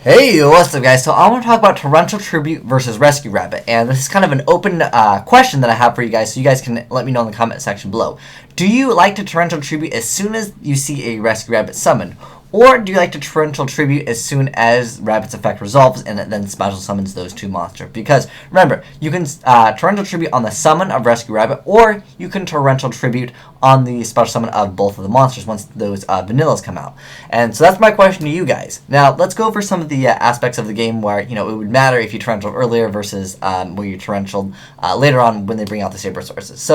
Hey, what's up guys? So I want to talk about Torrential Tribute versus Rescue Rabbit, and this is kind of an open question that I have for you guys, so you guys can let me know in the comment section below. Do you like to Torrential Tribute as soon as you see a Rescue Rabbit summoned? Or do you like to Torrential Tribute as soon as Rabbit's effect resolves and it then special summons those two monsters? Because remember, you can Torrential Tribute on the summon of Rescue Rabbit, or you can Torrential Tribute on the special summon of both of the monsters once those vanillas come out. And so that's my question to you guys. Now, let's go over some of the aspects of the game where, it would matter if you Torrential earlier versus where you Torrential later on when they bring out the Saber Sources.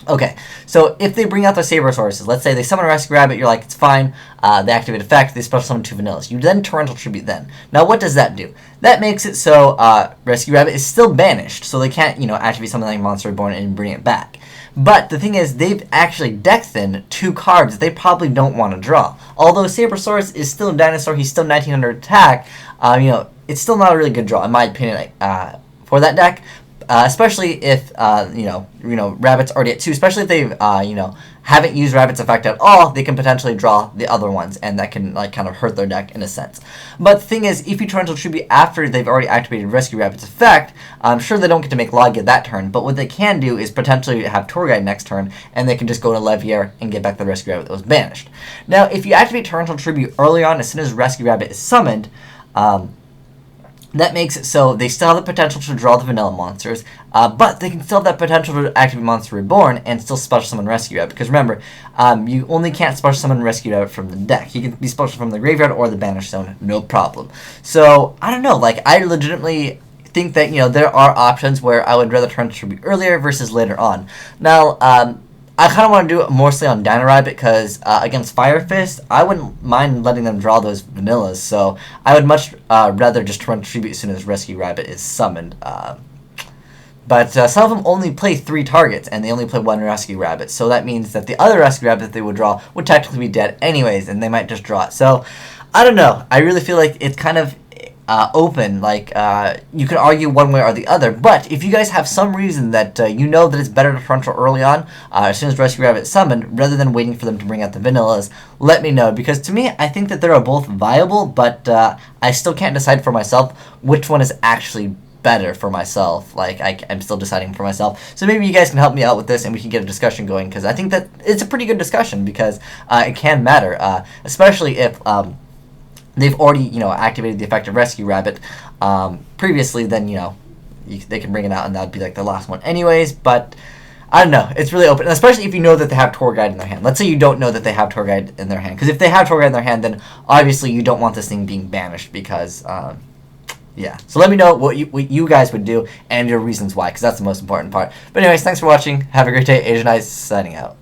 Okay, so if they bring out the Saber Sources, let's say they summon a Rescue Rabbit, you're like, it's fine, they activate effect, they special summon two vanillas. You then Torrential Tribute then. Now what does that do? That makes it so Rescue Rabbit is still banished, so they can't, activate something like Monster Reborn and bring it back. But the thing is, they've actually deck thinned two cards that they probably don't want to draw. Although Sabersaurus is still a dinosaur, he's still 1900 attack, it's still not a really good draw, in my opinion, for that deck. Especially if Rabbit's already at 2, especially if they haven't used Rabbit's effect at all, they can potentially draw the other ones, and that can kind of hurt their deck in a sense. But the thing is, if you Torrential Tribute after they've already activated Rescue Rabbit's effect, I'm sure they don't get to make Logia that turn, but what they can do is potentially have Tour Guide next turn, and they can just go to Levier and get back the Rescue Rabbit that was banished. Now, if you activate Torrential Tribute early on, as soon as Rescue Rabbit is summoned, that makes it so they still have the potential to draw the vanilla monsters, but they can still have that potential to activate Monster Reborn and still special summon Rescue Rabbit. Because remember, you only can't special summon Rescue Rabbit from the deck. He can be special from the graveyard or the banished zone, no problem. So, I don't know, I legitimately think that, there are options where I would rather Torrential Tribute earlier versus later on. Now, I kind of want to do it mostly on Dino Rabbit because against Fire Fist, I wouldn't mind letting them draw those vanillas. So I would much rather just Torrential Tribute as soon as Rescue Rabbit is summoned. But some of them only play 3 targets, and they only play 1 Rescue Rabbit. So that means that the other Rescue Rabbit that they would draw would technically be dead anyways, and they might just draw it. So I don't know. I really feel like it's kind of open, you can argue one way or the other, but if you guys have some reason that that it's better to Torrential early on, as soon as Rescue Rabbit is summoned, rather than waiting for them to bring out the vanillas, let me know, because to me, I think that they're both viable, but I still can't decide for myself which one is actually better for myself. I'm still deciding for myself, so maybe you guys can help me out with this and we can get a discussion going, because I think that it's a pretty good discussion, because it can matter, especially if they've already, activated the effect of Rescue Rabbit previously, then, they can bring it out, and that would be, the last one anyways, but I don't know. It's really open, especially if you know that they have Tour Guide in their hand. Let's say you don't know that they have Tour Guide in their hand, because if they have Tour Guide in their hand, then obviously you don't want this thing being banished, because, yeah. So let me know what you guys would do, and your reasons why, because that's the most important part. But anyways, thanks for watching. Have a great day. Asian Eyes signing out.